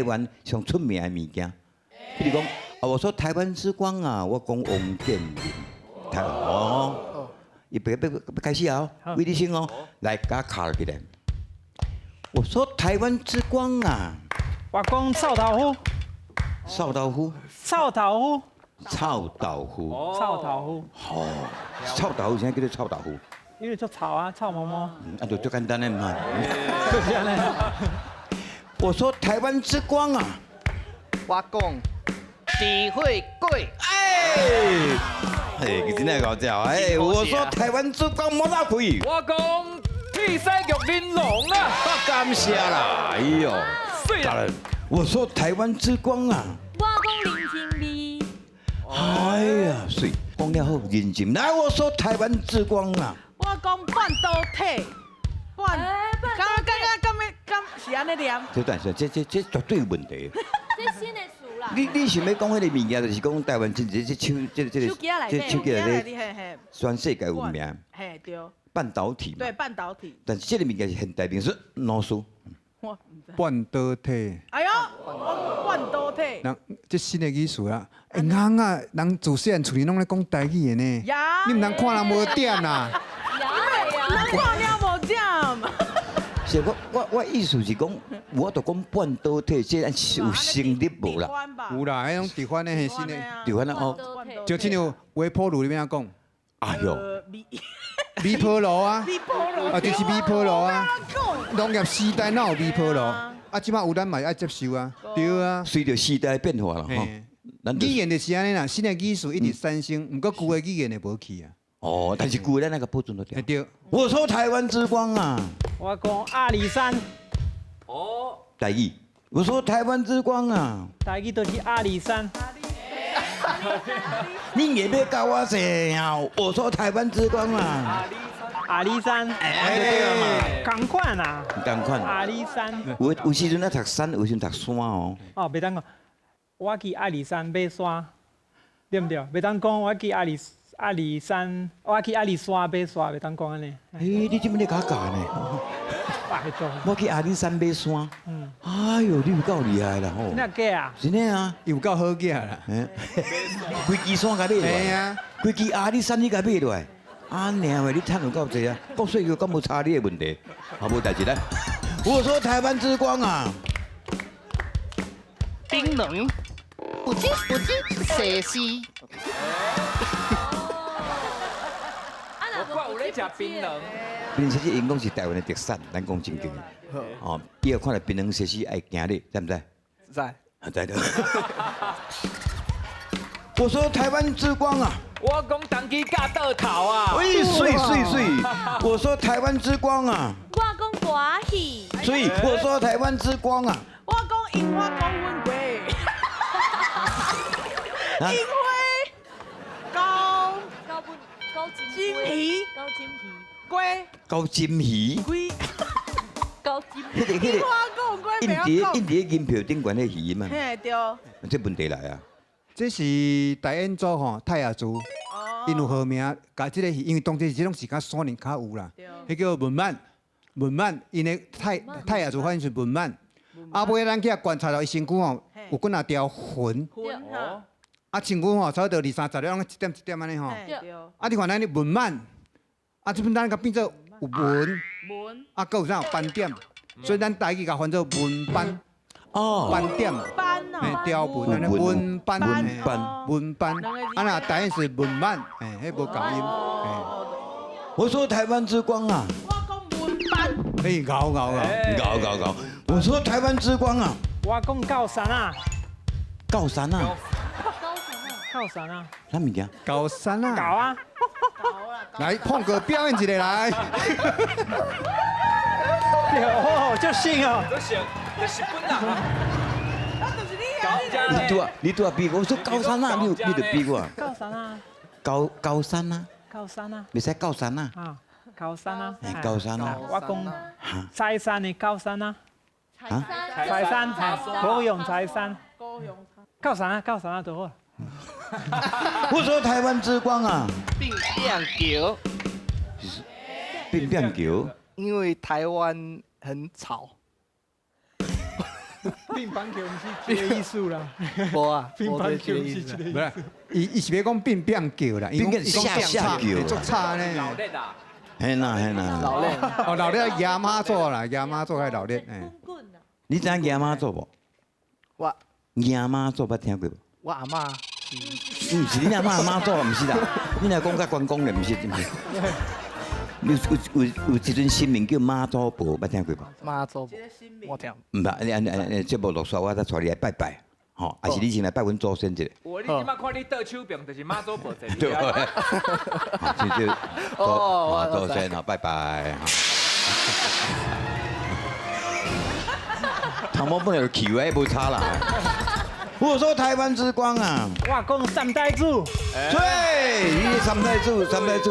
台湾上出名的物件，比如讲，我说台湾之光啊，我讲王健林，台湾哦，要开始啊，魏立新哦，来加卡落去咧。我说台湾之光啊，我讲臭豆腐，臭豆腐，臭豆腐，臭豆腐，臭豆腐，哦，臭豆腐现在叫做臭豆腐，因为做臭啊，臭毛毛，啊，就最简单的嘛。就是安尼。我说台湾之光啊，我讲智慧鬼，哎，真系搞笑哎！我说台湾之光莫大亏，我讲屁西玉玲珑啊，感谢啦，哎呦，水啦，我说台湾之光啊，我讲林心美，哎呀，水讲了好认真。来，我说台湾之光啊，我讲半导体，刚是安尼念。这段是这绝对有问题。这新的词啦。你想要讲迄个物件，就是讲台湾真这手手机内底，手机内底嘿嘿，全世界有名，嘿对，半导体嘛对。半导体，但是这个物件是现代名词，老师。我唔知。半导体，哎呦，我半导体，人这新的艺术啦，硬啊，人自细汉厝里拢咧讲台语的呢，呀，你唔通看人无点啦。难看了无讲。是我意思是讲，我就讲半导体，这有成立无啦？有啦，迄种地方的新的，对反正哦，就亲像微波炉里面讲，哎呦，微波炉啊，微波炉啊就是微波炉啊，农业时代哪有微波炉？啊，即摆有咱嘛爱接受啊，对啊。随着时代变化了哈。语言就是安尼啦，新的技术一直产生，毋过旧的语言就无去啊。哦，但是旧的那个保存得掉。对。我说台湾之光啊，我讲阿里山，台语。我说台湾之光啊，台语就是阿里山。你也别教我这样。我说台湾之光啊，阿里山，同款啊，同款。阿里山。有时阵啊读山，有时阵读山哦。哦，袂当讲，我去阿里山买山，对不对？袂当讲我去阿里山，我去阿里山买山，袂当讲安尼。你怎么咧假假呢？拜托。我去阿里山买山。哎呦，你有够厉害啦吼！那假啊？真的啊，有够好价啦。规支山甲买落嘿来，啊，规支阿里山你甲买落来，啊娘的，你趁有够济啊！国税局敢无查你的问题？啊，无代志来。我说台湾之光啊，槟榔，不知蛇丝，我有咧食槟榔，槟榔西施因讲是台湾的特产，咱讲正经的。哦，以后看到槟榔西施爱行你，知唔知？在知道。我说台湾之光啊，我讲当机架倒头啊，喂，水。我说台湾之光啊，我讲歌戏，水。我说台湾之光啊，我讲樱花高温龟，啊樱花高金皮高金皮，龟高金鱼。龟，高金皮。樱花高温龟印袂晓讲。伫银票顶悬的鱼嘛，嘿对，这问题来啊。这是台演组吼泰雅族，因有号名，甲这个鱼，因为当时这种是较山林较有啦，迄叫文鳗，因的泰雅族翻译是文鳗。啊，尾咱去观察到伊身躯吼有几若条痕，魂哈，啊，身躯吼差不多2、30粒，一点一点安尼吼。嘿对，啊，你看咱的文鳗，啊，这边咱甲变做有纹，纹啊，佮有啥有斑点，所以咱台语甲翻做纹斑。哦，斑点，斑哦，雕纹，安尼纹斑，纹嘿斑纹斑，啊那台语是文鳗，迄无搞音，我说台湾之光啊，我讲纹斑，嘿，咬。搞。我说台湾之光啊，我讲高山啊，高山啊，高山啊，啥物件？高山搞啊，啊，来胖哥表演一个来，对哦，就信哦。就是本人啊，那就是你啊，你拄啊比我说高山啊，你就比我高山啊，高山啊，高山啊，袂使高山啊，啊，高山啊，高山啊，我讲财山的高山啊，啊，财山，高雄财山，高雄高山啊，就好。我说台湾之光啊，并变球，变球，因为台湾很吵。乒乓球不是这个意思啦，无啊，乒乓球不无这个意思是这个意思。不是，伊是要讲变变叫啦，变变下下叫做差呢。老练啊，嘿啦嘿啦，老练，哦，老咧亚妈做啦，亚妈做还老咧，哎，滚滚啊！你知影亚妈做无？我亚妈做捌听过无？我阿嬷唔是你阿妈做，唔是啦。你若讲甲关公咧，唔是，唔是。有一阵新名叫妈祖婆，捌听过无？妈祖，我听。唔捌，你节目录煞，我再带你来拜拜，吼，还是你先来拜阮祖先一下。我你即马看你倒手柄，就是妈祖婆坐你对，啊。好，就祖先啊，拜拜。头毛本来就气歪，无差啦。我说台湾之光啊！我讲三代主，对，你三太子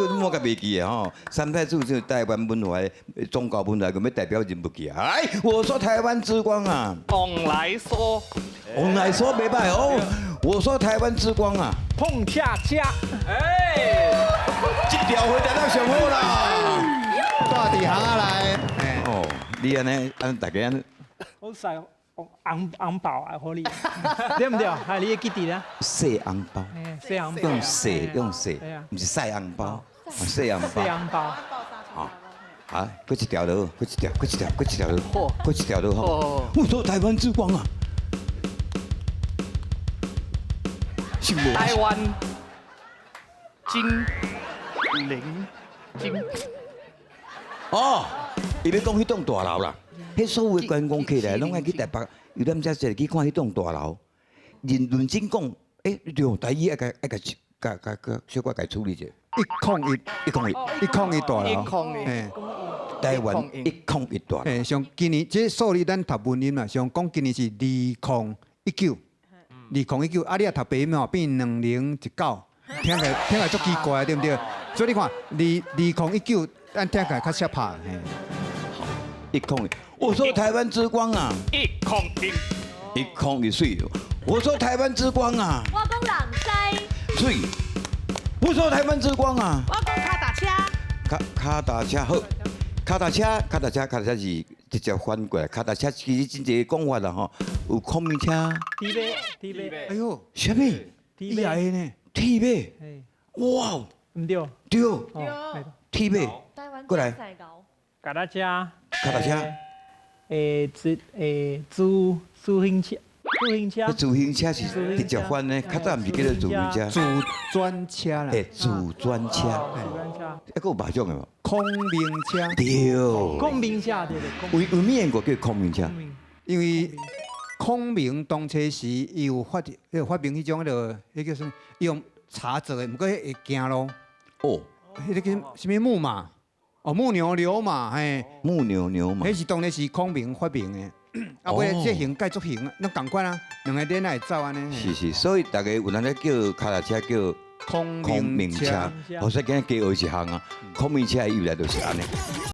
你莫甲袂记啊吼！三太子是台湾文化的宗教文化，咁要代表人不记啊！来，我说台湾之光啊！往来说，往来说袂歹哦，我说台湾之光啊！碰恰恰，哎，这条回答到上好啦！大地行啊来，哎，哦，你安尼，大家安好使红包啊，好你，对不对？还你记得啦？细红包，哎，小红包，用细用细对啊，不是细红包，细红包小。红包，啊，搁一条路，搁一条路，嚯搁一条路吼哦！我说台湾之光啊！是无？台湾金陵金，哦，伊要讲迄栋大楼啦，迄所有的观光客来，拢爱去台北，有踮遮坐去看迄栋大楼。认真讲，对，台语爱甲小可甲处理者。 101大楼， 101哎台湾101大楼。哎，像今年这数字咱读文音嘛，像讲今年是2019，啊，你若读白音嘛变2019，听起来足奇怪，对不对？所以你看2019，咱听起来较适拍，嘿。 101，我说台湾之光啊！101水，我说台湾之光啊！我讲人西，水，我说台湾之光啊！我讲卡达车，卡达车好，卡达车是直接翻过来，卡达车其实真侪讲法啦吼，有空面车，提马，哎呦，什么？提马，伊也会呢，铁马，哎，哇，唔对，对，哦，铁马，台湾过来赛高，卡达车，卡达车，自行车，那自行车是直接翻呢，较早毋是叫做自行车，自专车啦，自专车，自行车，还有别种的无？空明车，对，公民车对对，有咩个叫空明车？因为空明当初时伊有发明迄种迄叫什么？伊用茶做的，毋过迄会行咯。哦，迄个叫什么木马？哦，木牛流马，嘿，木牛嘛迄。是当然是孔明发明的。啊，尾这形改作形，那共款啊，两个链会走安尼。是，所以大家有人咧叫脚踏车叫空空明车明车，我说今日加学一项啊，空明车的由来就是安尼。